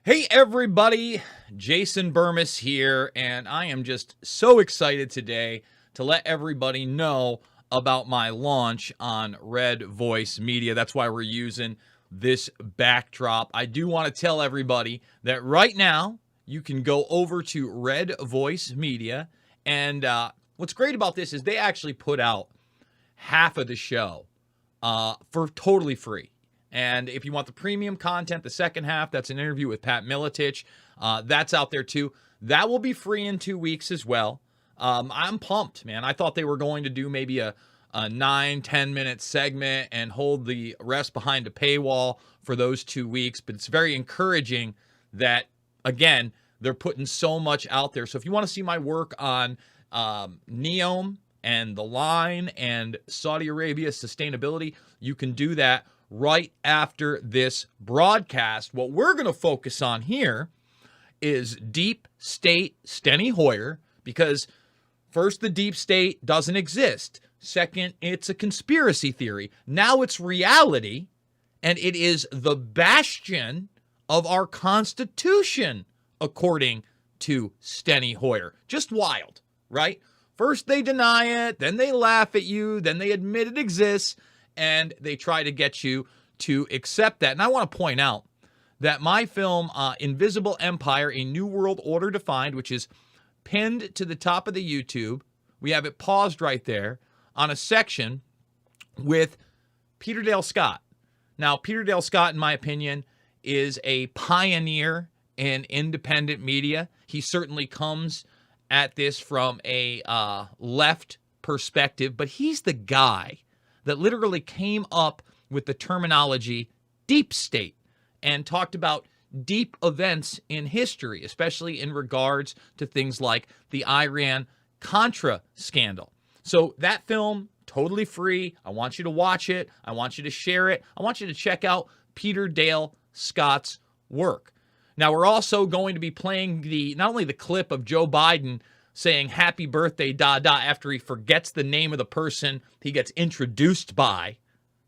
Hey everybody, Jason Bermas here, and I am just so excited today to let everybody know about my launch on Red Voice Media. That's why we're using this backdrop. I do want to tell everybody that right now you can go over to Red Voice Media, and what's great about this is they actually put out half of the show for totally free. And if you want the premium content, the second half, that's an interview with Pat Miletich. That's out there too. That will be free in 2 weeks as well. I'm pumped, man. I thought they were going to do maybe a 9-10 minute segment and hold the rest behind a paywall for those 2 weeks. But it's very encouraging that, again, they're putting so much out there. So if you want to see my work on NEOM and the line and Saudi Arabia sustainability, you can do that right after this broadcast. What we're going to focus on here is deep state Steny Hoyer, because first, the deep state doesn't exist. Second, it's a conspiracy theory. Now it's reality, and it is the bastion of our Constitution, according to Steny Hoyer. Just wild, right? First they deny it, then they laugh at you, then they admit it exists, and they try to get you to accept that. And I want to point out that my film, Invisible Empire, A New World Order Defined, which is pinned to the top of the YouTube, we have it paused right there on a section with Peter Dale Scott. Now, Peter Dale Scott, in my opinion, is a pioneer in independent media. He certainly comes at this from a left perspective, but he's the guy that literally came up with the terminology deep state and talked about deep events in history, especially in regards to things like the Iran-Contra scandal. So that film, totally free. I want you to watch it. I want you to share it. I want you to check out Peter Dale Scott's work. Now, we're also going to be playing not only the clip of Joe Biden saying happy birthday, after he forgets the name of the person he gets introduced by.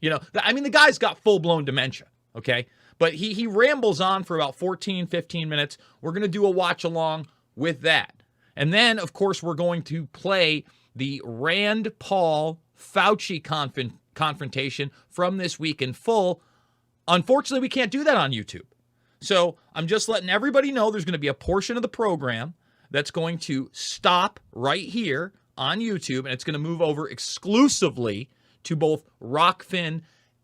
You know, I mean, the guy's got full-blown dementia, okay? But he rambles on for about 14, 15 minutes. We're going to do a watch-along with that. And then, of course, we're going to play the Rand Paul Fauci confrontation from this week in full. Unfortunately, we can't do that on YouTube. So I'm just letting everybody know there's going to be a portion of the program that's going to stop right here on YouTube, and it's going to move over exclusively to both Rockfin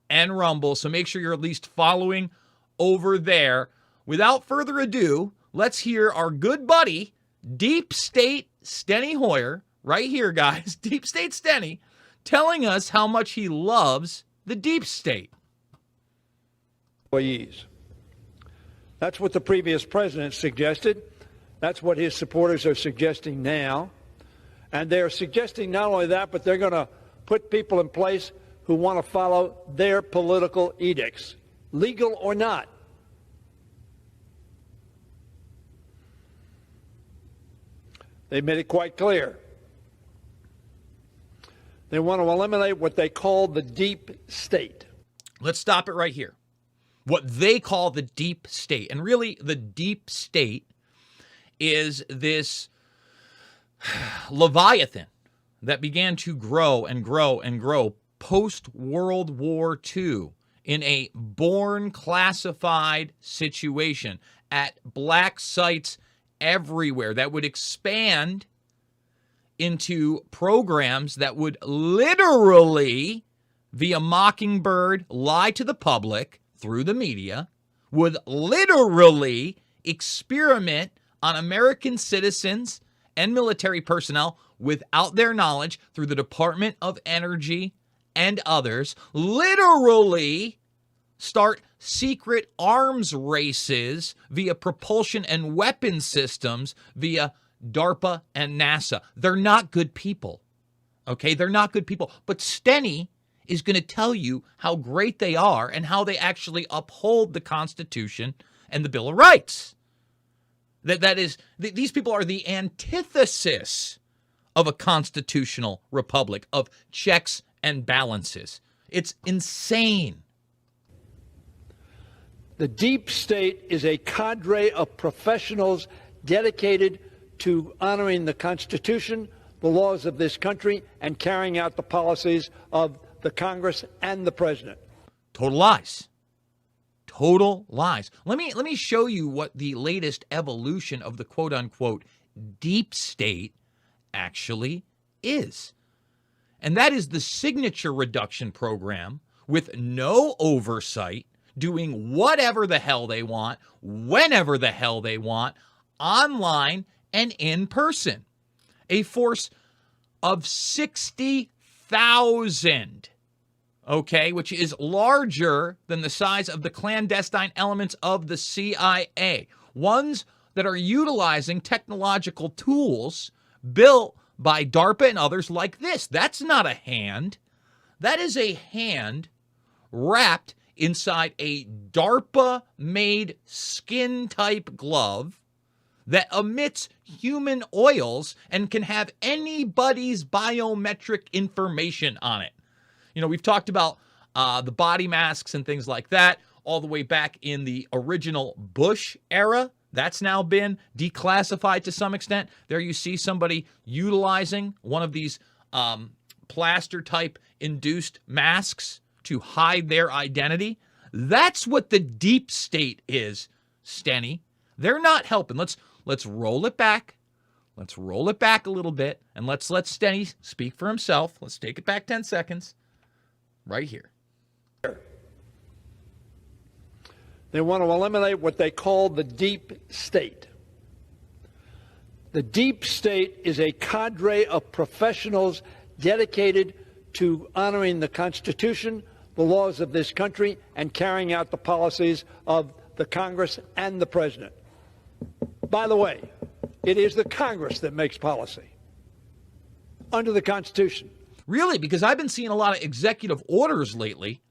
and Rumble. So make sure you're at least following over there. Without further ado, let's hear our good buddy, Deep State Steny Hoyer, right here, guys, Deep State Steny, telling us how much he loves the deep state. Employees. That's what the previous president suggested. That's what his supporters are suggesting now. And they're suggesting not only that, but they're going to put people in place who want to follow their political edicts, legal or not. They made it quite clear. They want to eliminate what they call the deep state. Let's stop it right here. What they call the deep state. And really, the deep state is this Leviathan that began to grow and grow and grow post-World War II in a born classified situation at black sites everywhere that would expand into programs that would literally, via Mockingbird, lie to the public through the media, would literally experiment on American citizens and military personnel without their knowledge through the Department of Energy and others, literally start secret arms races via propulsion and weapon systems via DARPA and NASA. They're not good people, okay? They're not good people. But Steny is going to tell you how great they are and how they actually uphold the Constitution and the Bill of Rights. These people are the antithesis of a constitutional republic, of checks and balances. It's insane. The deep state is a cadre of professionals dedicated to honoring the Constitution, the laws of this country, and carrying out the policies of the Congress and the President. Total lies. Total lies. Let me show you what the latest evolution of the quote-unquote deep state actually is. And that is the signature reduction program with no oversight, doing whatever the hell they want, whenever the hell they want, online and in person. A force of 60,000, okay, which is larger than the size of the clandestine elements of the CIA. Ones that are utilizing technological tools built by DARPA and others like this. That's not a hand. That is a hand wrapped inside a DARPA-made skin-type glove that emits human oils and can have anybody's biometric information on it. You know, we've talked about the body masks and things like that all the way back in the original Bush era. That's now been declassified to some extent. There you see somebody utilizing one of these plaster-type induced masks to hide their identity. That's what the deep state is, Steny. They're not helping. Let's roll it back. Let's roll it back a little bit, and let's let Steny speak for himself. Let's take it back 10 seconds. Right here. They want to eliminate what they call the deep state. The deep state is a cadre of professionals dedicated to honoring the Constitution, the laws of this country, and carrying out the policies of the Congress and the President. By the way, it is the Congress that makes policy under the Constitution. Really? Because I've been seeing a lot of executive orders lately,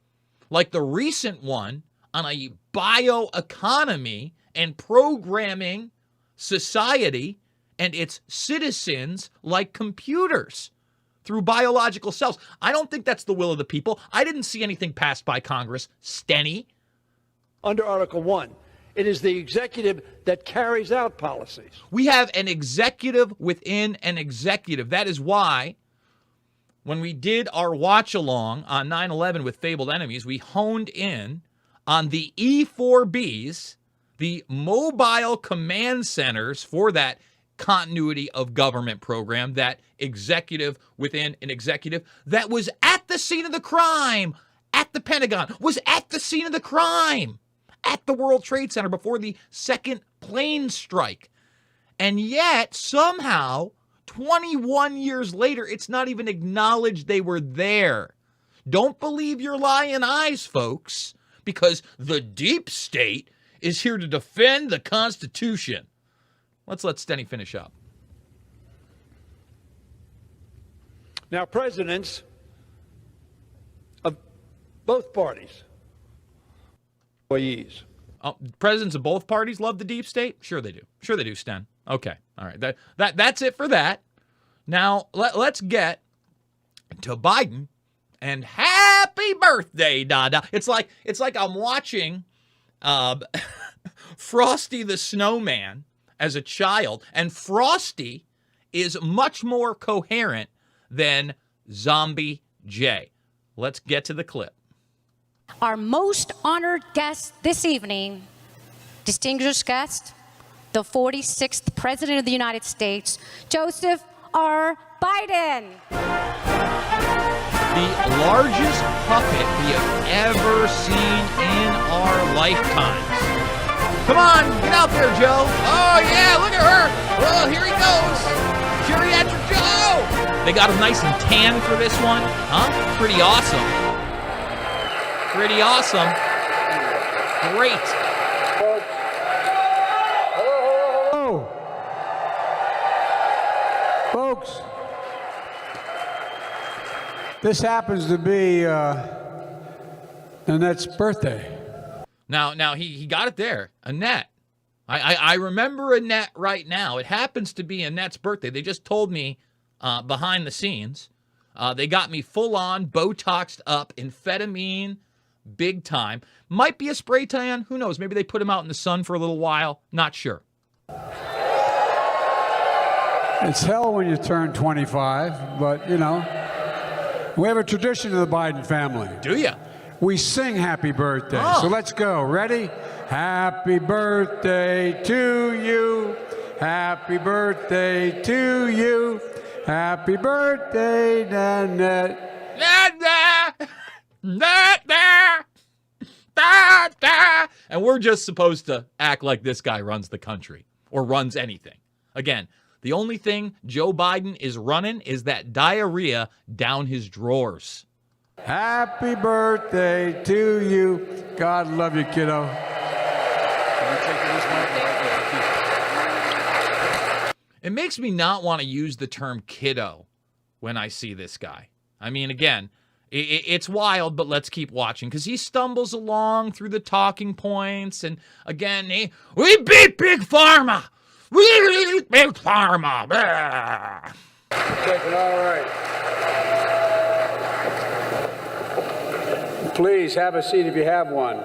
like the recent one on a bioeconomy and programming society and its citizens like computers through biological cells. I don't think that's the will of the people. I didn't see anything passed by Congress, Steny. Under Article 1, it is the executive that carries out policies. We have an executive within an executive. That is why when we did our watch-along on 9/11 with Fabled Enemies, we honed in on the E4Bs, the mobile command centers for that continuity of government program, that executive within an executive that was at the scene of the crime, at the Pentagon, was at the scene of the crime, at the World Trade Center before the second plane strike. And yet, somehow, 21 years later, it's not even acknowledged they were there. Don't believe your lying eyes, folks, because the deep state is here to defend the Constitution. Let's let Steny finish up. Now, presidents of both parties, employees. Presidents of both parties love the deep state? Sure they do. Sure they do, Sten. Okay. All right. That's it for that. Now, let's get to Biden and happy birthday, Dada. It's like I'm watching Frosty the Snowman as a child, and Frosty is much more coherent than Zombie J. Let's get to the clip. Our most honored guest this evening, distinguished guest, the 46th President of the United States, Joseph R. Biden. The largest puppet we have ever seen in our lifetimes. Come on, get out there, Joe. Oh, yeah, look at her. Oh, here he goes. Geriatric Joe. They got him nice and tan for this one. Huh? Pretty awesome. Pretty awesome. Great. Hello. Folks, this happens to be Annette's birthday. Now he got it there. Annette. I remember Annette right now. It happens to be Annette's birthday. They just told me behind the scenes. They got me full on, Botoxed up, amphetamine, big time. Might be a spray tan. Who knows? Maybe they put him out in the sun for a little while. Not sure. It's hell when you turn 25, but, you know, we have a tradition in the Biden family. Do you? We sing happy birthday. Oh. So let's go. Ready? Happy birthday to you. Happy birthday to you. Happy birthday, Nanette. And we're just supposed to act like this guy runs the country or runs anything. Again, the only thing Joe Biden is running is that diarrhea down his drawers. Happy birthday to you. God love you, kiddo. It makes me not want to use the term kiddo when I see this guy. I mean, again, it's wild, but let's keep watching because he stumbles along through the talking points. And again, we beat Big Pharma. We beat Big Pharma. Take it all right. Please have a seat if you have one.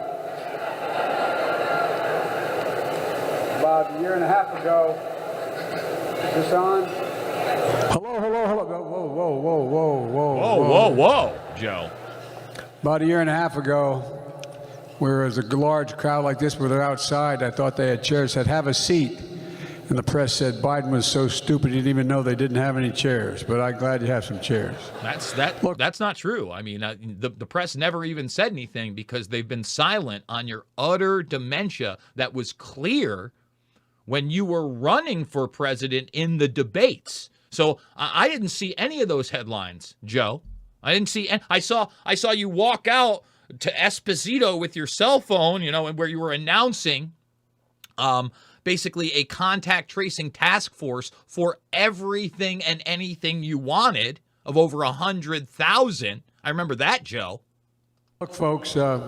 About a year and a half ago, is this on? Hello. Whoa, Joe. About a year and a half ago, where was a large crowd like this, where they're outside, I thought they had chairs, said, have a seat. And the press said Biden was so stupid he didn't even know they didn't have any chairs. But I'm glad you have some chairs. That's not true. I mean, the press never even said anything because they've been silent on your utter dementia that was clear when you were running for president in the debates. So I didn't see any of those headlines, Joe. I didn't see. I saw you walk out to Esposito with your cell phone, you know, and where you were announcing, basically a contact tracing task force for everything and anything you wanted of over 100,000. I remember that, Joe. Look, folks, I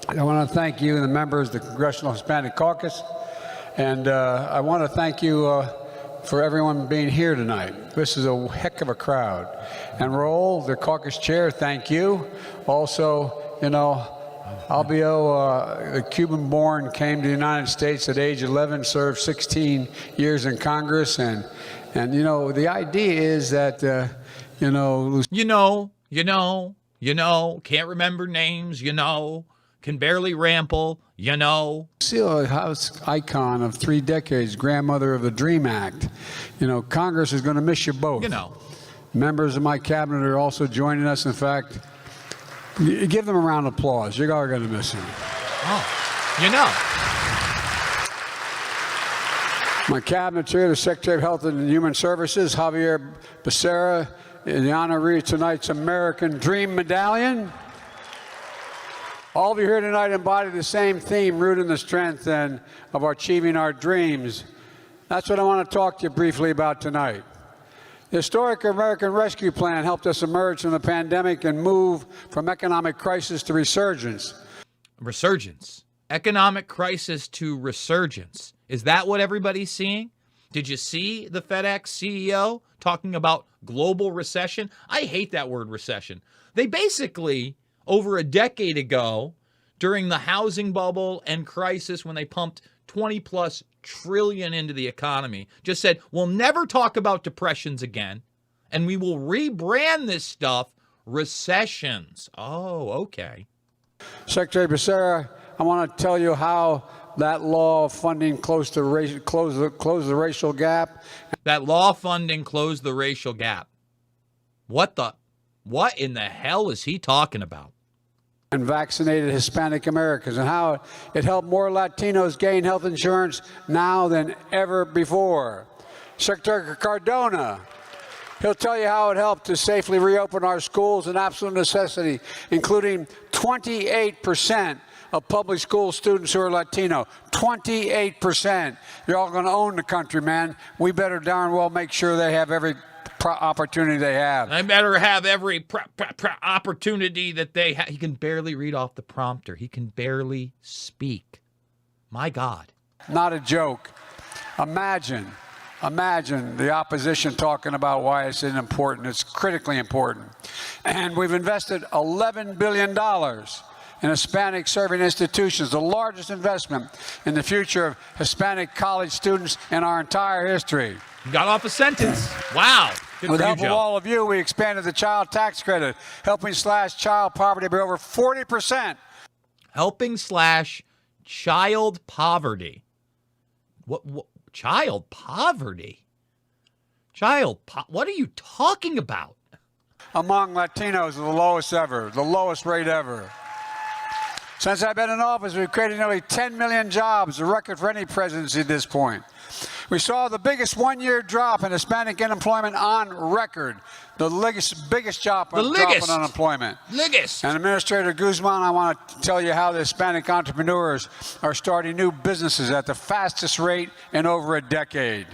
want to thank you and the members of the Congressional Hispanic Caucus, and I want to thank you for everyone being here tonight. This is a heck of a crowd. And Raul, the caucus chair, thank you. Also, you know, Albio, the Cuban-born, came to the United States at age 11, served 16 years in Congress, and you know, the idea is that, can't remember names, can barely ramble, Lucille, house icon of 3 decades, grandmother of the DREAM Act. You know, Congress is going to miss you both. Members of my cabinet are also joining us. In fact, give them a round of applause. You're all going to miss him. My cabinet chair, the Secretary of Health and Human Services, Javier Becerra, in the honor of tonight's American Dream Medallion. All of you here tonight embody the same theme, rooted in the strength of achieving our dreams. That's what I want to talk to you briefly about tonight. The historic American Rescue Plan helped us emerge from the pandemic and move from economic crisis to resurgence. Resurgence. Economic crisis to resurgence. Is that what everybody's seeing? Did you see the FedEx CEO talking about global recession? I hate that word recession. They basically, over a decade ago, during the housing bubble and crisis when they pumped 20+ trillion into the economy, just said, we'll never talk about depressions again, and we will rebrand this stuff recessions. Oh, okay. Secretary Becerra, I want to tell you how that law of funding closed the racial gap. That law funding closed the racial gap. What in the hell is he talking about? And vaccinated Hispanic Americans, and how it helped more Latinos gain health insurance now than ever before. Secretary Cardona, he'll tell you how it helped to safely reopen our schools, an absolute necessity, including 28% of public school students who are Latino. 28%. You're all going to own the country, man. We better darn well make sure they have every opportunity they have. They better have every opportunity that they have. He can barely read off the prompter. He can barely speak. My God. Not a joke. Imagine the opposition talking about why it's important. It's critically important. And we've invested $11 billion in Hispanic serving institutions, the largest investment in the future of Hispanic college students in our entire history. Got off a sentence. Wow. Good With for the you, help of Joe. all of you, we expanded the child tax credit, helping slash child poverty by over 40%. Helping slash child poverty. What child poverty? What are you talking about? Among Latinos, the lowest ever, the lowest rate ever. Since I've been in office, we've created nearly 10 million jobs, a record for any presidency at this point. We saw the biggest one-year drop in Hispanic unemployment on record, the biggest drop in unemployment. And Administrator Guzman, I want to tell you how the Hispanic entrepreneurs are starting new businesses at the fastest rate in over a decade.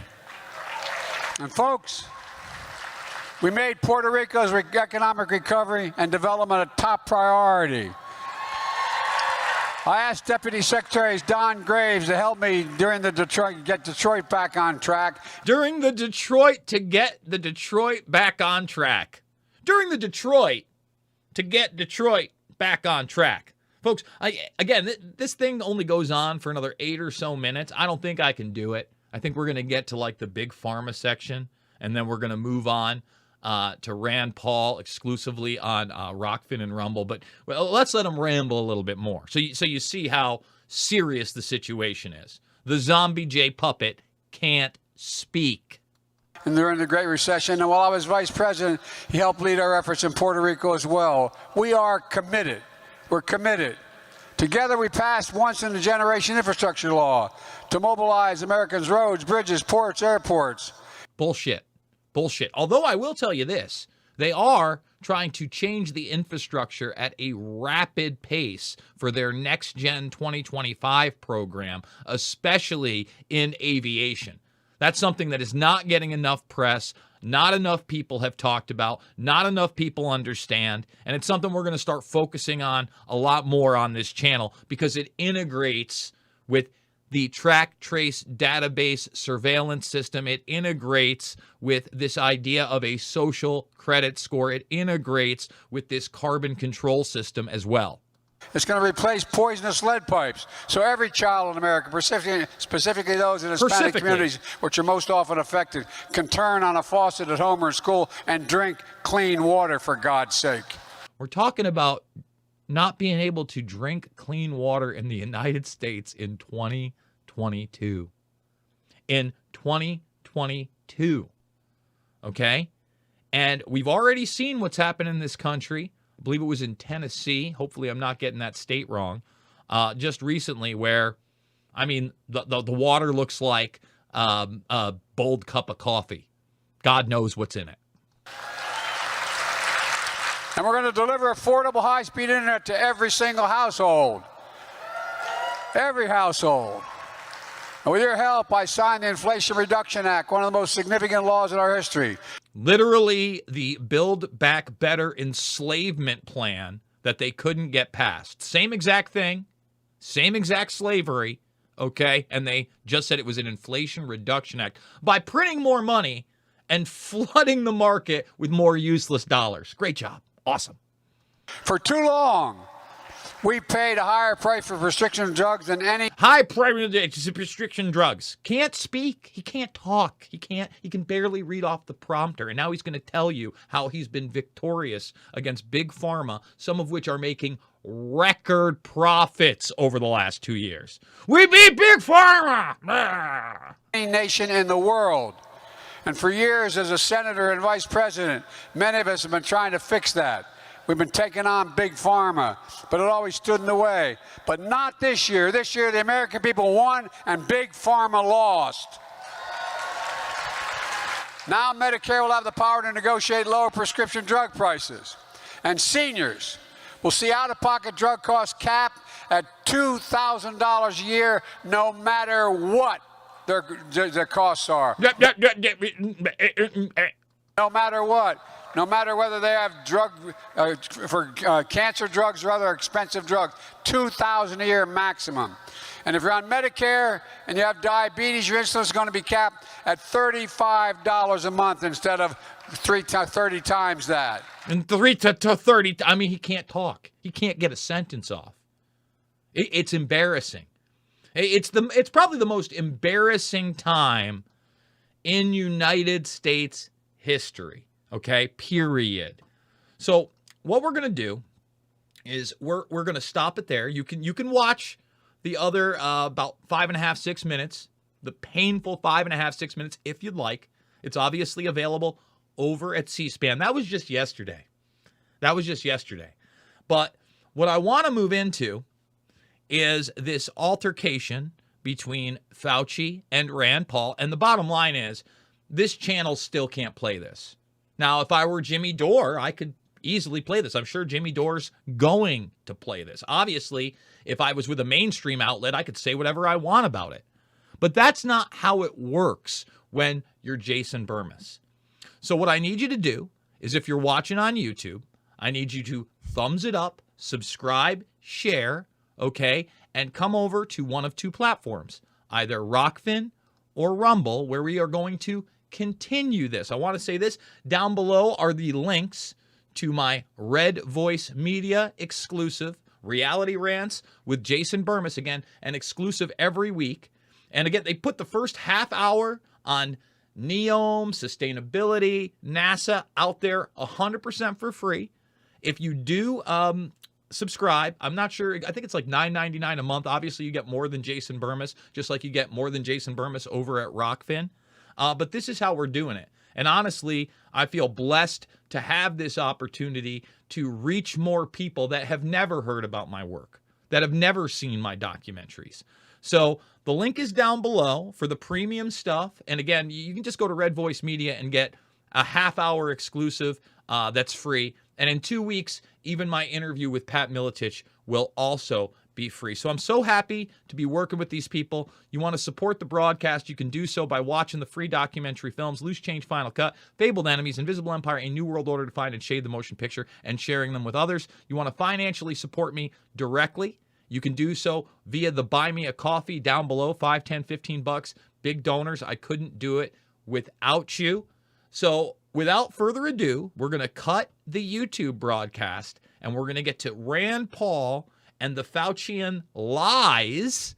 And folks, we made Puerto Rico's economic recovery and development a top priority. I asked Deputy Secretaries Don Graves to help me during the get Detroit back on track. During the Detroit to get the Detroit back on track. During the Detroit to get Detroit back on track. Folks, this thing only goes on for another 8 or so minutes. I don't think I can do it. I think we're going to get to like the big pharma section, and then we're going to move on to Rand Paul exclusively on Rockfin and Rumble. But let's let him ramble a little bit more. So you see how serious the situation is. The zombie J puppet can't speak. And during the Great Recession, and while I was vice president, he helped lead our efforts in Puerto Rico as well. We are committed. We're committed. Together we passed once-in-a-generation infrastructure law to mobilize Americans' roads, bridges, ports, airports. Bullshit. Although I will tell you this, they are trying to change the infrastructure at a rapid pace for their Next Gen 2025 program, especially in aviation. That's something that is not getting enough press, not enough people have talked about, not enough people understand, and it's something we're going to start focusing on a lot more on this channel because it integrates with the track trace database surveillance system. It integrates with this idea of a social credit score. It integrates with this carbon control system as well. It's going to replace poisonous lead pipes. So every child in America, specifically those in Hispanic communities, which are most often affected, can turn on a faucet at home or in school and drink clean water, for God's sake. We're talking about not being able to drink clean water in the United States in 2022. In 2022. Okay? And we've already seen what's happened in this country. I believe it was in Tennessee. Hopefully I'm not getting that state wrong. Just recently where, I mean, the water looks like a bold cup of coffee. God knows what's in it. And we're going to deliver affordable high-speed internet to every single household. Every household. And with your help, I signed the Inflation Reduction Act, one of the most significant laws in our history. Literally the Build Back Better enslavement plan that they couldn't get passed. Same exact thing, same exact slavery, okay? And they just said it was an Inflation Reduction Act by printing more money and flooding the market with more useless dollars. Great job. Awesome. For too long, we paid a higher price for prescription drugs than any high price prescription drugs. Can't speak. He can't talk. He can barely read off the prompter. And now he's going to tell you how he's been victorious against Big Pharma, some of which are making record profits over the last 2 years. We beat Big Pharma! nation in the world. And for years as a senator and vice president, many of us have been trying to fix that. We've been taking on Big Pharma, but it always stood in the way. But not this year. This year, the American people won and Big Pharma lost. Now Medicare will have the power to negotiate lower prescription drug prices. And seniors will see out-of-pocket drug costs capped at $2,000 a year, no matter what their costs are. No matter what. No matter whether they have cancer drugs or other expensive drugs, $2,000 a year maximum. And if you're on Medicare and you have diabetes, your insulin is going to be capped at $35 a month instead of 30 times that. And 3 to 30, I mean, he can't talk. He can't get a sentence off. It's embarrassing. It's probably the most embarrassing time in United States history, okay? Period. So what we're going to do is we're going to stop it there. You can watch the other about 5.5, 6 minutes, the painful 5.5, 6 minutes if you'd like. It's obviously available over at C-SPAN. That was just yesterday. But what I want to move into is this altercation between Fauci and Rand Paul. And the bottom line is this channel still can't play this. Now, if I were Jimmy Dore, I could easily play this. I'm sure Jimmy Dore's going to play this. Obviously, if I was with a mainstream outlet, I could say whatever I want about it. But that's not how it works when you're Jason Bermas. So what I need you to do is, if you're watching on YouTube, I need you to thumbs it up, subscribe, share, okay, and come over to one of two platforms, either Rockfin or Rumble, where we are going to continue this. I want to say this. Down below are the links to my Red Voice Media exclusive reality rants with Jason Bermas, again, an exclusive every week. And again, they put the first half hour on NEOM, sustainability, NASA out there 100% for free. If you do subscribe, I'm not sure, I think it's like $9.99 a month. Obviously, you get more than Jason Bermas, just like you get more than Jason Bermas over at Rockfin. But this is how we're doing it. And honestly, I feel blessed to have this opportunity to reach more people that have never heard about my work, that have never seen my documentaries. So the link is down below for the premium stuff. And again, you can just go to Red Voice Media and get a half-hour exclusive that's free. And in 2 weeks, even my interview with Pat Miletich will also be free. So I'm so happy to be working with these people. You want to support the broadcast, you can do so by watching the free documentary films, Loose Change Final Cut, Fabled Enemies, Invisible Empire, A New World Order Defined, and Shade the Motion Picture, and sharing them with others. You want to financially support me directly, you can do so via the Buy Me a Coffee down below, $5, $10, $15. Big donors. I couldn't do it without you. So without further ado, we're going to cut the YouTube broadcast, and we're going to get to Rand Paul and the Faucian lies,